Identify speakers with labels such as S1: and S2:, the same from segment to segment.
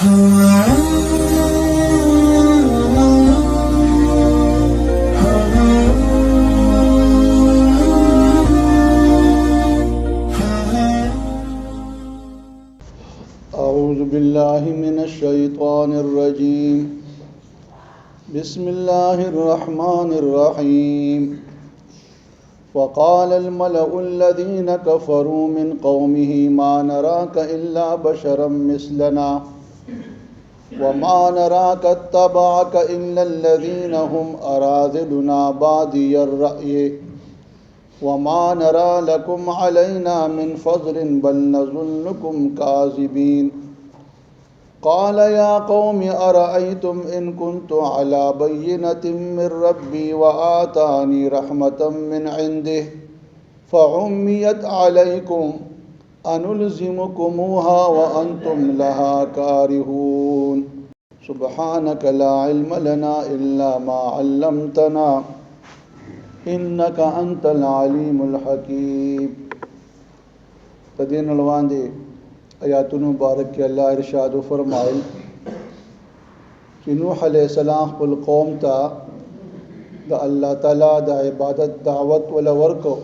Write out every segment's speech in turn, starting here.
S1: अऊज़ु बिल्लाहि मिनश्शैतानिर्रजीम बिस्मिल्लाहिर्रहमानिर्रहीम फ़क़ालल मलउल्लज़ीन कफ़रू मिन क़ौमिही मा नराक इल्ला बशरम मिस्लना वमा नराक इत्तबअक इल्लल्लज़ीन हुम अराज़िलुना बादियर रअय वमा नरा लकुम अलैना मिन फ़ज़लिन बल नज़ुन्नुकुम काज़िबीन क़ाल या क़ौमि अरअय्तुम इन कुन्तु अला बय्यिनतिन मिर रब्बी व आतानी रहमतम मिन इंदिह फ़उम्मियत अलैकुम अनुलज़िमुकुमुहा व अंतुम लहा कारिहून सुब्हानक ला इल्म लना इल्ला मा अल्लमतना इन्नका अंतल अलीमुल हकीम। तदीन अलवांदे आयातुन मुबारक के अल्लाह इरशाद फरमाइल कि नूह अलैहिस्सलाम कुल कौम ता द अल्लाह ताला द इबादत दावत वला वर्को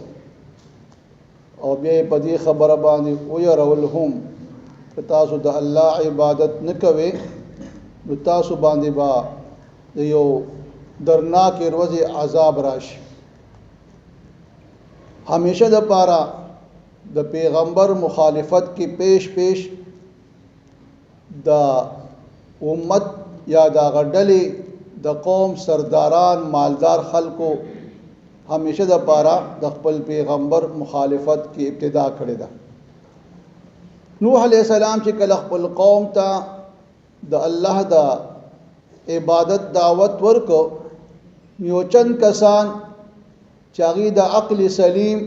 S1: और बे पदी खबर बांधी उयरहुम तासु द अल्लाह इबादत न कवे तासु बांधी बा यो दरनाक रोज़ अजाब राशि हमेशा द पारा द पैगंबर मुखालिफत की पेश द उम्मत या द गडली द कौम सरदारान मालदार खल को हमेशा द पारा द खपल पैगंबर मुखालिफत की इब्तिदा करे दा। नूह अलैहिस्सलाम चे कल खपल कौम ता द अल्लाह द इबादत दावत वर्को योचन कसान चागी द अक्ल सलीम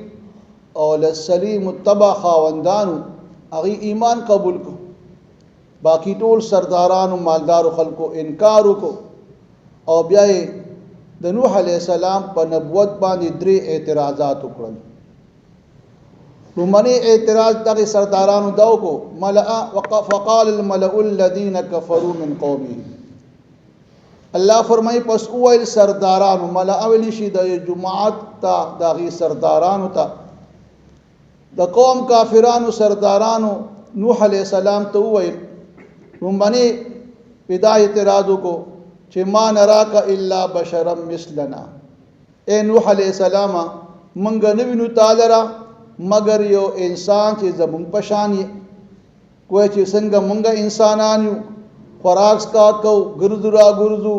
S1: और सलीम तबा खावंदानु अगी ईमान कबूल को बाकी टोल सरदारान मालदार खल को इनकार को और ब्याए द नूह अलैहिस्सलाम पर नबुवत बांधी द्रे एतराज़ात उकड़ल मने एतराज़ तक सरदारान दाव को मलआ फ़क़ालल मलउल्लज़ीन कफ़रू मिन क़ौमिही अल्लाह फरमाई पस उल सरदारान मलअवली शी द जुमात ता दागी सरदारान ता द कौम काफिरान सरदारान नूह अलैहिस्सलाम तो रुमने पिदा एतराज़ को चे मा नराका इल्ला बशरम मिस्लना ए नूह अलैहिस्सलाम मंग नविनु तालरा मगर यो इंसान चे जमुन पशानी कोई चे संग मंग इंसानानु खुराक का को गुरजुरा गुरजू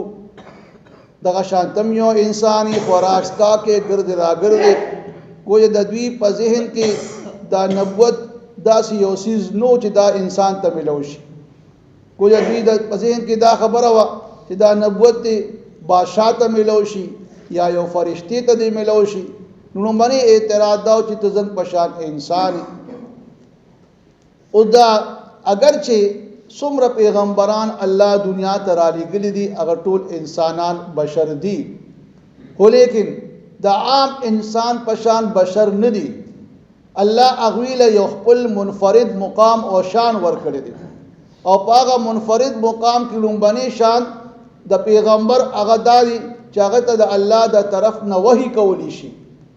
S1: दगा शांतम यो इंसानी खुराक का के गुरजुरा गुरजे कोई दद्वी पजहन के दा नबुवत दासी योसीज नो च दा इंसान त मिलोशी कोई दद्वी दा पजहन के दा खबर वा च दा नबुवत बादशाह त मिलोशी या यो फरिश्ते त दे मिलोशी नुनो मने एतराज़ दाव च तजन पशान इंसान उदा अगरचे सुमर पैगंबरान अल्लाह दुनिया तराली गली दी अगर टोल इंसानान बशर दी हो लेकिन द आम इंसान पशान बशर न दी अल्लाह अगवील यखपुल मुनफरिद मुकाम और शान वर कर दी और पागा मुनफरिद मुकाम की लुम्बनी शान द पैगंबर अगदारी चागत द अल्लाह द तरफ न वही कौलीशी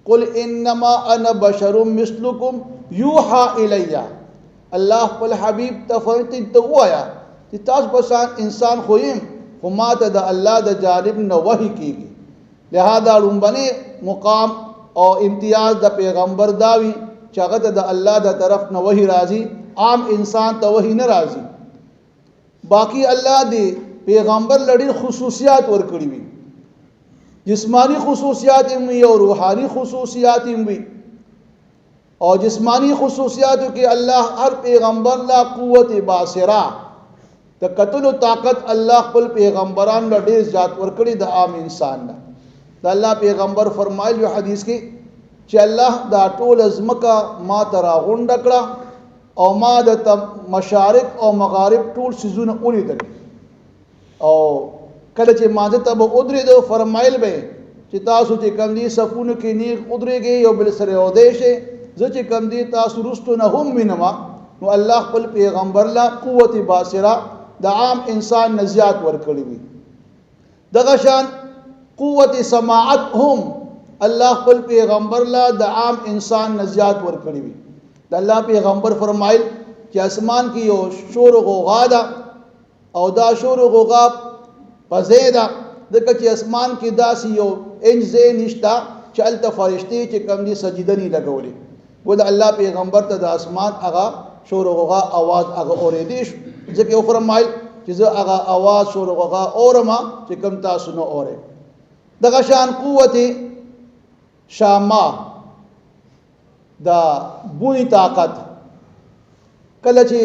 S1: कुल इन्नमा अन बशरुम मिस्लुकुम यूहा इलैया अल्लाह पल हबीब तफरती तो आया कि तास पसान इंसान खोइम हुमात द अल्लाह द जानिब न वही कीगी लिहाजा रुम्बने मुकाम और इम्तियाज़ द पैगंबर दावी चागत द अल्लाह द तरफ न वही राजी आम इंसान तो वही न राजी बाकी अल्लाह दे पैगंबर लड़ी खसूसियात वर कड़ी हुई जिस्मानी खसूसियात इनमें और रूहानी खसूसियात इनमें और जिस्मानी खसूसियात के अल्लाह हर पैगंबर ला कुव्वत बासिरा द कतल ताकत अल्लाह कुल पैगंबरान ला डेर जात वरकड़ी द आम इंसान ला द अल्लाह पैगंबर फरमाइल जो हदीस की च अल्लाह दा टोल अज़मका मा तरा गुंडकड़ा और मा द मशारिक और मगारिब टोल सिजुन उली दर और कल चे माज तब उदरे दो फरमाइल बे चितासु चे कंदी सफून की नीक उदरे गई और बिलसरे ओदेशे ज़च कंदी तासु रुस्तु न हम मिनमा नो अल्लाह कुल पैगंबर ला कुव्वत बासिरा د عام انسان نه زیات ورکړي وي. دغه شان قوت سماعت هم الله خپل پیغمبر لا د عام انسان نه زیات ورکړي وي. د الله پیغمبر فرمایل چې اسمان کې یو شور او غوغا ده او دا شور او غوغا په زیاده دغه چې اسمان کې داسې یو انج زې نشتا چې الته فرشتي چې کم دي سجده نه لګولې. ول الله پیغمبر ته د اسمان هغه شور او غوغا आवाज هغه اورېدې شو ځکه یو فرمایل چې زه هغه आवाज شور او غوغا اورما چې کم تاسو نه اورې. دغه شان قوت شاما دا بوی طاقت کله چې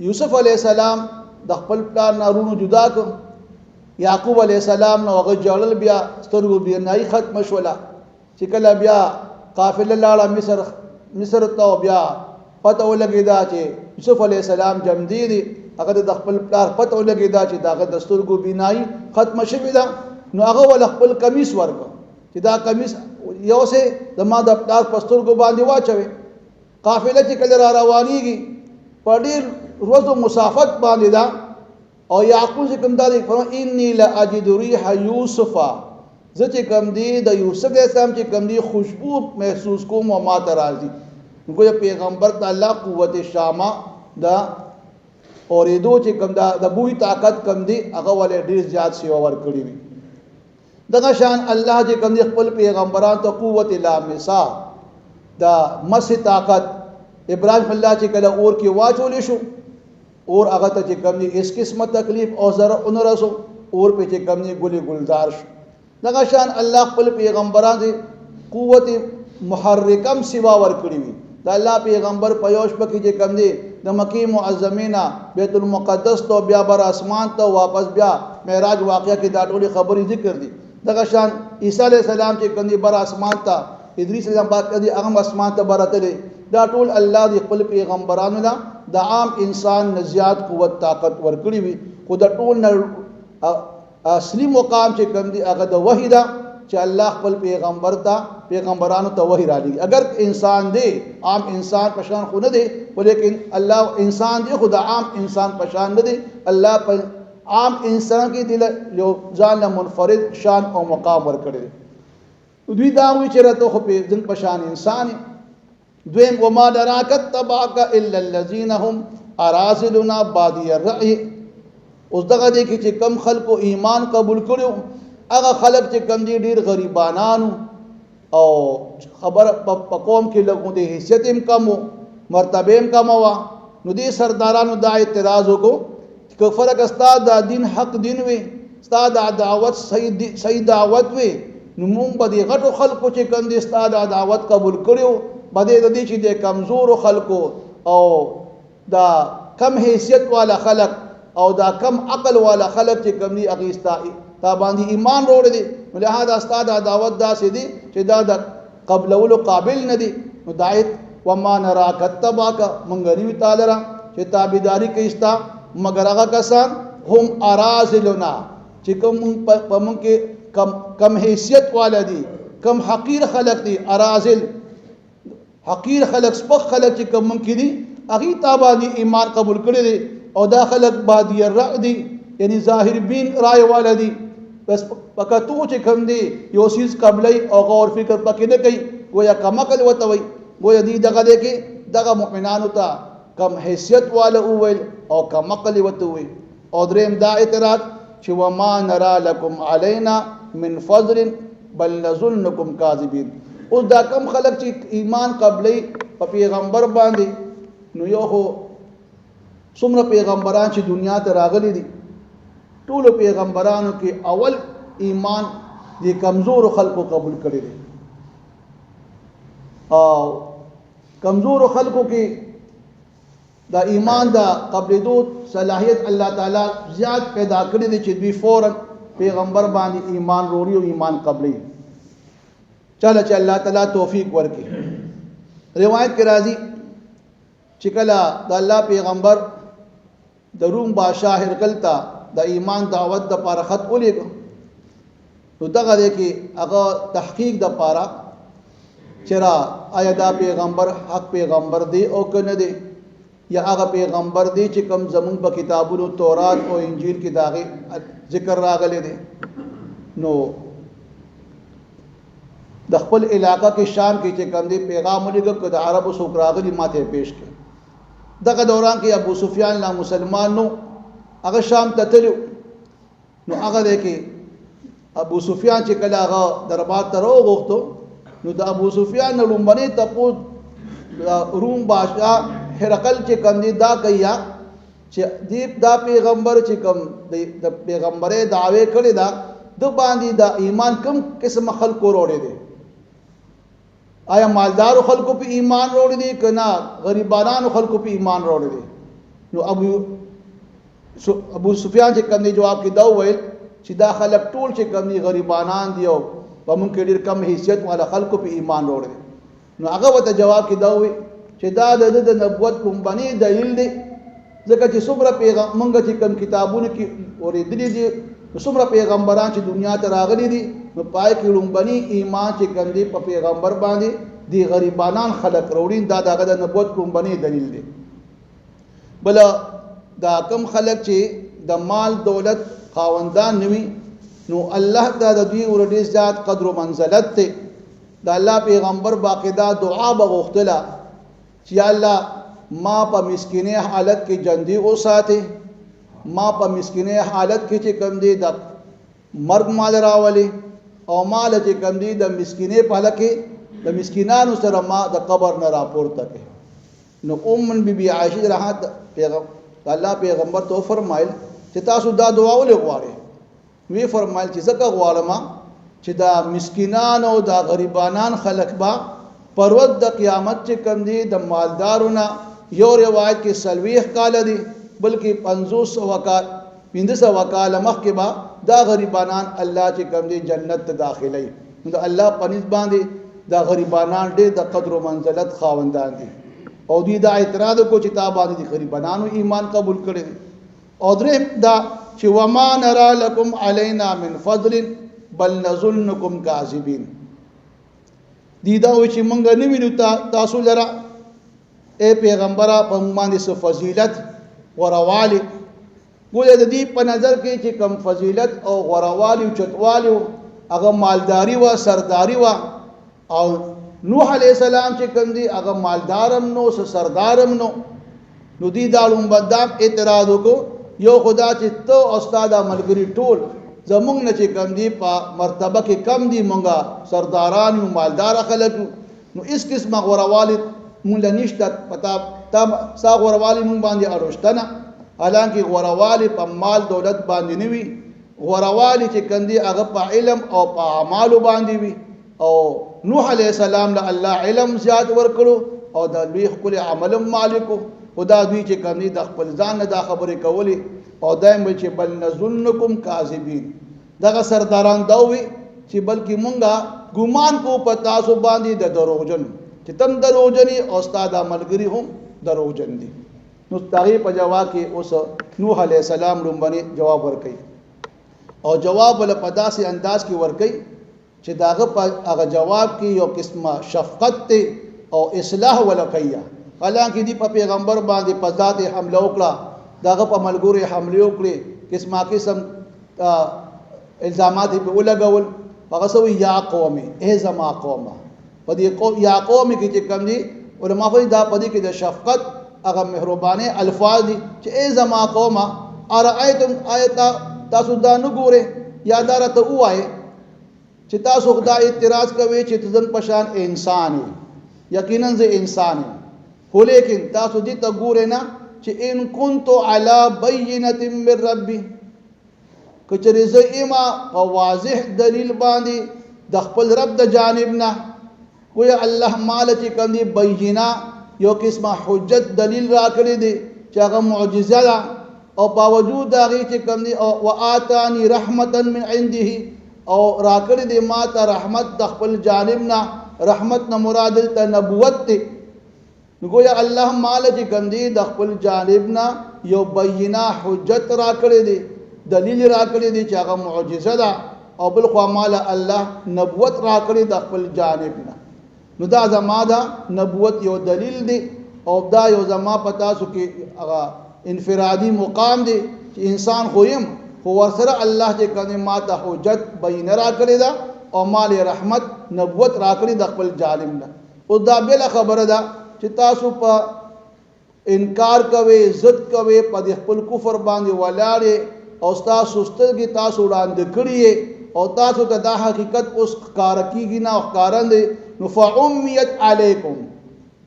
S1: یوسف علیہ السلام د خپل پلار نارونو جدا کړ یعقوب علیہ السلام نو هغه جړل بیا سترګو بینایی ختم شوله چې کله بیا قافله لاړه مصر ته بیا پته ولګیدا چې یوسف علیہ السلام جمدی دي هغه د خپل پلار پته ولګیدا چې داغه د سترګو بینایی ختم شوی ده نو هغه ول خپل کمیس ورکړ چې دا کمیس یو سه د ما د پلار پسترګو باندې واچوي. قافله چې کله را روانيږي په ډیر ورځو مسافت باندې دا او یعقوب چې کوم دا فرمایي انی لاجد ريح یوسف زه چې کوم دی د یوسف علیہ السلام چې کوم دی خوشبو محسوس کوم او ما ته راځي. نو پیغمبر ته الله قوت شامه دا اورېدو چې کوم دا د بوی طاقت کوم دی هغه ولې ډیر زیات سیوا ورکړي وي. دغه شان الله چې کوم دی خپل پیغمبرانو ته قوت لامسا دا مس طاقت ابراهیم الله چې کله اور کې واچول شو اور هغه ته چې کوم دی اس قسمه تکلیف او زره اونرسو اور په چې کوم دی ګلي ګلزار شو. دغه شان الله خپل پیغمبرانو قوت محرکم سیوا ورکړي وي. دا الله پیغمبر په یوش پکې چې کوم دی د مکی معظمینا بیت المقدس ته بیا بر اسمان ته واپس بیا معراج واقعیا کې دا ټولې خبرې ذکر دي. دغه شان عیسی علیہ السلام چې کوم دی بر اسمان ته ادریس علیہ السلام باندې هغه اسمان ته برتلې دا ټول الله دی خپل پیغمبرانو لا د عام انسان نه زیات قوت طاقت ورکړي وي. خو د ټول اصلي مقام چې کوم دی هغه د وحی دا چې الله خپل پیغمبرانو ته وحی را لګي. اگر انسان دی عام انسان پشان خو نه دی ولیکن الله انسان دی خو د عام انسان پشان نه دی. الله په عام انسان کې دل یو ځان له منفرد شان او مقام ورکړي. دوی دا وی چې راته خو په ځن پشان انسان دویم وما دراکت تباک الا الذين هم اراسلنا بادي الرأي. اوس دغه دې کې چې کم خلکو ایمان قبول کړو هغه خلک چې کم دي ډیر غریبانانو او خبر په قوم کې لګو دي حیثیت هم کم مرتبه هم کم وا. نو دې سردارانو دا اعتراض وکړو که فرق استاد د دین حق دین وي استاد د دعوت صحیح دعوت وي نو مونږ به د غټو خلکو چې کم دي استاد د دعوت قبول کړو بده د دې چې د کمزور خلکو او دا کم حیثیت والا خلک او دا کم عقل والا خلک چې کم دي اغیستا تا باندې ایمان وروړي دي. نو لهدا استاد دعوت داسې دي چې دا د قبلولو قابل نه دي. نو دایت وما نراک تباک مونږ نیو تعالی را چې تابعداري کوي استا مگر هغه کسان هم ارازلنا چې کوم په مونږ کې کم حیثیت والا دي کم حقیر خلق دي. ارازل حقیر خلق سپک خلق چې کوم مونږ کې دي هغه تابانی ایمان قبول کړي دي او دا خلق بادی الرأی دي یعنی ظاهر بین رائے والا دي. بس پکاتو چې کوم دي یو سیز قبلای او غور فکر پکې نه کوي گویا کم عقل وته وي گویا دي دغه دي کې دغه مؤمنانو ته کم حیثیت والا وویل او کم عقل وته وي. او دریم دا اعتراض چې وما نرى لكم علينا من فضل بل نظنكم كاذبين. اوس دا کم خلق چې ایمان قبلای په پیغمبر باندې نو یو هو څومره پیغمبران چې دنیا ته راغلي دي ټول پیغمبرانو کې اول ایمان دي کمزور خلقو قبول کړي دي او کمزور خلقو کې دا ایمان دا قبلېدو صلاحیت الله تعالی زیات پیدا کړی دی چې دوی فوراً پیغمبر باندې ایمان وروړي او ایمان قبلي. چله چې الله تعالی توفیق ورکړي. روایت کې راځي چې کله د الله پیغمبر د روم بادشاہ هرقل ته د ایمان دعوت د پاره خط ولېږه نو دغه دی کې هغه تحقیق د پاره چرا آیا دا پیغمبر حق پیغمبر دی او که نه دی. یا هغه پیغمبر دی چې کوم زمونږ په کتابونو تورات او انجیل کې داغه ذکر راغلی دی. نو د خپل علاقہ کې شام کې چې کوم دی پیغام ولګ د عربو څوک راغلی ماته پیش کړ. دغه دوران کې ابو سفیان لا مسلمان نو هغه شام ته تلو. نو هغه دی کې ابو سفیان چې کله هغه دربار ته راوغوښتو نو د ابو سفیان لومبني تپو روم بادشاہ هرقل چې کوم دی دا کیا چې دی دا پیغمبر چې کوم د پیغمبري دعوی کړی دا د باندې دا ایمان کم قسم خلکو وروړي دي. آیا مالدار خلکو په ایمان وروړي دي کنا غریبانو خلکو په ایمان وروړي دي؟ نو ابو سفیان چې کوم دی جواب کې دا وویل چې دا خلک ټول چې کوم دي غریبانان دي او په مونږ کې ډېر کم حیثیت والا خلکو په ایمان وروړي دي. نو هغه وته جواب کې دا وویل چې دا د نبوت کومبني دلیل دی ځکه چې څومره پیغمبر چې کوم کتابونو کې اورېدلي دي څومره پیغمبران چې دنیا ته راغلي دي نو پای کې لومبني ایمان چې کوم دی په پیغمبر باندې دی غریبانان خلق وروړي دا دغه د نبوت کومبني دلیل دی. بل دا کم خلق چې د مال دولت خاوندان نوي نو الله تعالی د دوی ورډي ذات قدر او منزلت ته د الله پیغمبر باقاعده دعا بغوښتله چې الله ما په مسکینه حالت کې جندي اوساته ما په مسکینه حالت کې چې کم دی د مرګ مال راولي او مال چې کم دی د مسکینه په حالت کې د مسکینانو سره ما د قبر نه راپورته کړي. نو ام بی عائشہ رحمت پیغمبر الله پیغمبر ته فرمایل چې تاسو دا دعا ولې غواړئ؟ وی فرمایل چې زکه غواړم چې دا مسکینان او دا غریبانان خلق با پرود د قیامت چې کم دی د مالدارونه یو روایت کې سلويخ کال دی بلکې 500 وکال 500 وکال مخکې با دا غریبانان الله چې کم دی جنت ته داخلي. نو الله پنځ باندې دا غریبانان ډېر د قدر او منزلت خاوندان دي او دوی دا اعتراض کو چې تا باندې د غریبانو ایمان قبول کړي. او درې دا چې وما نرى لكم علينا من فضل بل نظنكم كاذبين دی دا و چې مونږ نه وینو تاسو لره اے پیغمبره په باندې څه فضیلت غوروالی ګویا د دې په نظر کې چې کم فضیلت او غوروالی او چتوالی هغه مالداری و سرداری و او نوح علیہ السلام چې کوم دی هغه مالدارم نو سردارم نو دی دالم بدام اعتراض وکړو یو خدا چې تو استاد ملګری ټول زمونږ نه چې کم دی په مرتبه کې کم دی مونږه سرداران او مالدار خلک نو اس قسمه غوروالی مونږ نشته پتا تا سا غوروالی مونږ باندې اړوشتنه حالانکه غوروالی په مال دولت باندې نه وي غوروالی چې کندي هغه په علم او په اعمال باندې وي او نوح علیہ السلام له الله علم زیات ورکړو او د لوی خپل عمل مالکو خدا دوی چې کندي د خپل ځان نه دا خبرې کولې او دایم چې بل نظنکم کاذبین دغه سرداران دا وي چې بلکې مونږه ګمان کو په تاسو باندې د دروغجن چې تم دروغجنی او استاد عملګری هم دروغجن دي. نو تاغي په جواب کې اوس نوح علیہ السلام لومبني جواب ورکړي او جواب ول په داسې انداز کې ورکړي چې داغه په هغه جواب کې یو قسمه شفقت ته او اصلاح ولکیا. حالانکه دی په پیغمبر باندې په ذات حمله وکړه داغه په ملګری حمله وکړي قسمه قسم الزامات په ولګول هغه سوی یا قومي ای زما قومه په دې قوم یا قوم کې چې کوم دي علماء په دا په دې کې د شفقت هغه مهربانه الفاظ دي چې ای زما قومه ارایتم آیت تاسو دا نه ګوره یا دارته وای چې تاسو خدای اعتراض کوي چې تزن پشان انسان یقینا زه انسان خو لیکن تاسو دې ته ګوره نه چې ان كنت على بینه من ربي کچری زه ایما په واضح دلیل باندې د خپل رب د جانب نه کوئی الله مال چې کوم دی بینه یو قسمه حجت دلیل را کړی دی چې هغه معجزه ده او باوجود هغه چې کوم دی او واتانی رحمتا من عنده او را کړی دی ما ته رحمت د خپل جانب نه رحمت نه مراد ته نبوت دی. گویا الله مال چې کوم دی د خپل جانب نه یو بینه حجت را کړی دی دلیل را کړی دی چې هغه معجزه ده او بل خو مال الله نبوت را کړی د خپل جانب نه. نو دا زما دا نبوت یو دلیل دی او دا یو زما په تاسو کې هغه انفرادي مقام دی چې انسان خو یم خو ورسره الله چې کنه ماته حجت بینه را کړی دا او مال رحمت نبوت را کړی د خپل جانب نه. او دا بل خبره ده چې تاسو په انکار کوي ضد کوي په خپل کفر باندې ولاړې او تاسو سترګې تاسو وړاندې کړی او تاسو ته دا حقیقت اوس ښکار کیږي نه ښکارند نو فعمیت علیکم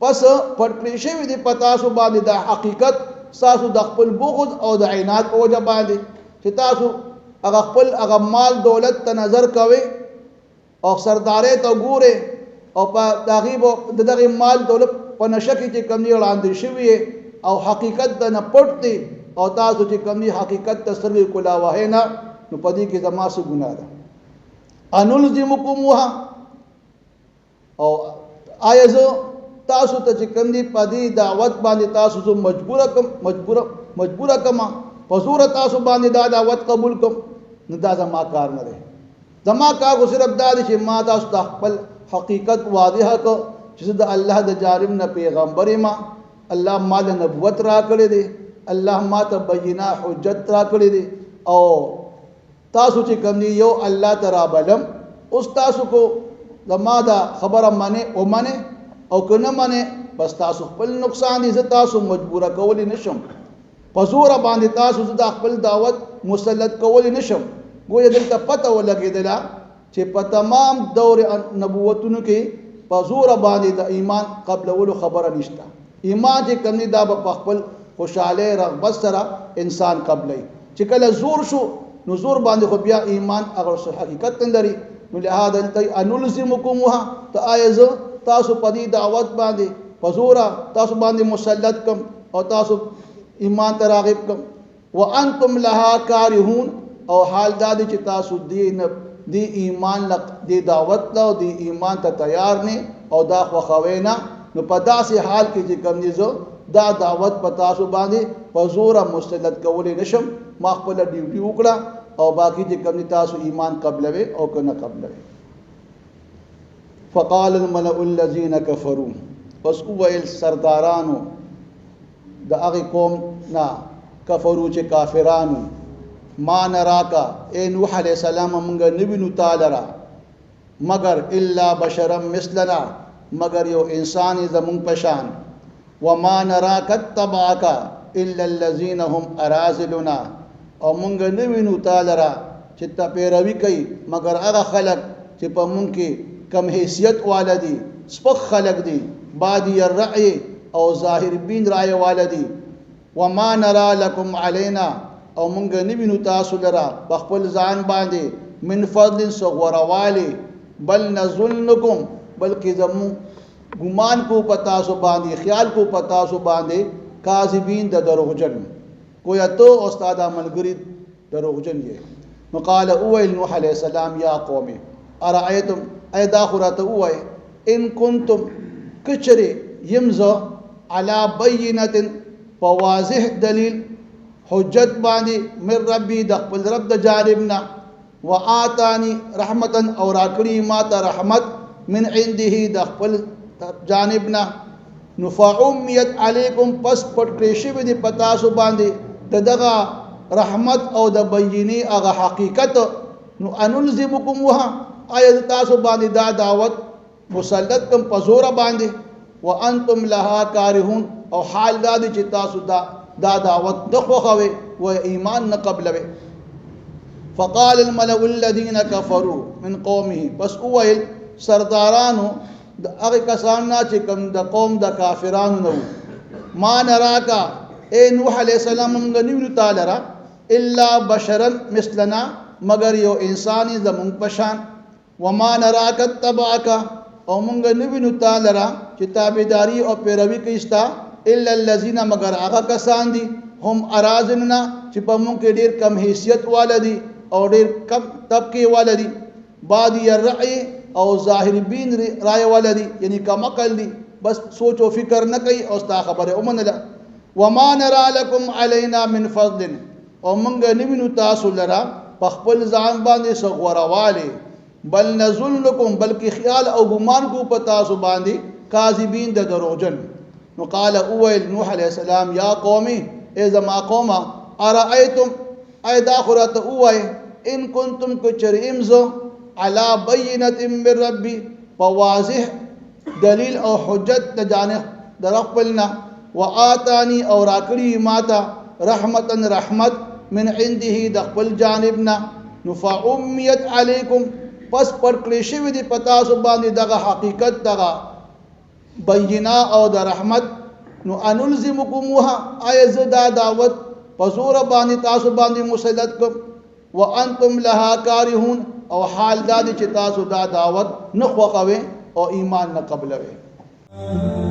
S1: پس پټ کړی شوی دی په تاسو باندې دا حقیقت تاسو د خپل بغض او د عناد په وجه باندې چې تاسو هغه خپل هغه مال دولت ته نظر کوئ او سردارې ته ګورئ او په تغیب دغه مال دولت په نشه کې چې کمی وړاندې شوی او حقیقت د نه پټ دی او تاسو چې کمی حقیقت ته سترګې کولاوهئ نه نو په دې کې زما څه ګناه ده. انلزمکموها او آیا زه تاسو ته چې کوم دی په دې دعوت باندې تاسو زه مجبوره کما په زور تاسو باندې دا دعوت قبول کوم نو دا زما کار نه دی. زما کار خو صرف دا دی چې ما تاسو ته خپل حقیقت واضحه کو چې زه د الله د جانب نه پیغمبر یم الله ما له نبوت را کړی دی الله ما ته بینه حجت را کړی دی او تاسو چې کوم دی یو الله تعالی بلم اوس تاسو کو زما دا خبره منه او منه او کنه منه بس تاسو خپل نقصان دي زه تاسو مجبوره کولی نشم په زور باندې تاسو زه د خپل دعوت مسلط کولی نشم. ګویا دلته پته ولګېدله چې په تمام دور نبوتونو کې په زور باندې د ایمان قبلولو خبره نشته. ایمان چې کوم دی دا په خپل خوشاله رغبت سره انسان قبلای چې کله زور شو نو زور باندې خو بیا ایمان هغه حقیقت نه لري. نو لهدا انلزمکموها ته آیا زه تاسو په دې دعوت باندې په زور تاسو باندې مسلط کم او تاسو ایمان ته راغب کم وانتم لها کارهون او حال دا دی چې تاسو دی ایمان دی دعوت له او دی ایمان ته تیار نه او دا خوښوي نه نو په داسې حال کې چې کوم دي زه دا دعوت په تاسو باندې په زور مسلط کولی نشم. ما خپل ډیوټي وکړه او باقی چې کوم دي تاسو ایمان قبلوي او که نه قبلوي. فقال الملأ الذين كفروا پس وویل سردارانو د هغې قوم نه کفرو چې کافرانو ما نراکا اے نوح علیہ السلام منگا نبینو تالرا مگر الا بشرا مثلنا مگر یو انسانی زمون پشان وما نراک اتبعکا الا الذین هم ارازلنا او منگا نبینو تالرا چې تا پیروی کوي مگر هغه خلق چې په مونږ کې کم حیثیت والدي سپک خلق دي بادی الرعی او ظاهر بین رای والدي وما نرا لکم علینا او مونږ نبینو تاسو لرا په خپل ځان باندې من فضل صغوروالی بل نظنکم بلکې زمون ګمان کو پتا سو باندې خیال کو پتا سو باندې کاذبین د دروغجن کویا تو استاد ملګری دروغجن یې. نو قال اویل نوح علیہ السلام یا قوم ارایتم ایدا خرات اوی ان کنتم کچری یمزو علی بینۃ فواضح دلیل حجت باندې من ربی د خپل رب د جانبنا وآتانی رحمتا او راکړي ما ته رحمت من عنده د خپل جانبنا نفعمیت علیکم پس پټ کړی شوی دی پتا سو باندې دغه رحمت او د بینی هغه حقیقت نو انلزمکم وها آیا تاسو باندې دا دعوت مسلط کم پزور باندې وانتم لها کارهون او حال دا دی چې تاسو دا دعوت دخوخوي و ایمان نه قبلوي. فقال الملأ الذين كفروا من قومه پس اویل سردارانو د هغه کسان نه چې کوم د قوم د کافرانو نو ما نراکا اے نوح علیہ السلام موږ نیولو تعالی را الا بشرا مثلنا مگر یو انسانی زمون پشان وما نراک تبعک او موږ نیولو تعالی را چې تابعداري او پیروي کوي الا الذين مگر هغه کسان دي هم ارازلنا چې په موږ کې ډیر کم حیثیت والدي او ډیر کم طبقه والدي بادی الرعی او ظاهر بین رای والدي یعنی کم عقل دي بس سوچ او فکر نه کوي او ستا خبره ومنله. وما نرى لكم علينا من فضل او موږ نیمینو تاسو لرا په خپل ځان باندې سغورواله بل نظنکم بلکې خیال او ګمان کو په تاسو باندې کاذبین د دروغجن. نو قال اویل نوح علیہ السلام یا قومی اے زما قوما ارائیتم ایدا خرات اوی ان کنتم کچریم زو علا بینت من ربی پواضح دلیل او حجت جانب درقبلنا وآتانی اور آکڑی ماتا رحمتا رحمت من عنده دقبل جانبنا نفعمیت علیکم پس پر کلیشوی دی پتا سبانی دغا حقیقت دغا بینا او د رحمت نو انلزمکموها آیا زدا دعوت پزور بانی تاسو باندې مسلط کم وانتم لها کارهون او حال دا دی چې تاسو دا دعوت نه خوښوئ او ایمان نه قبلوئ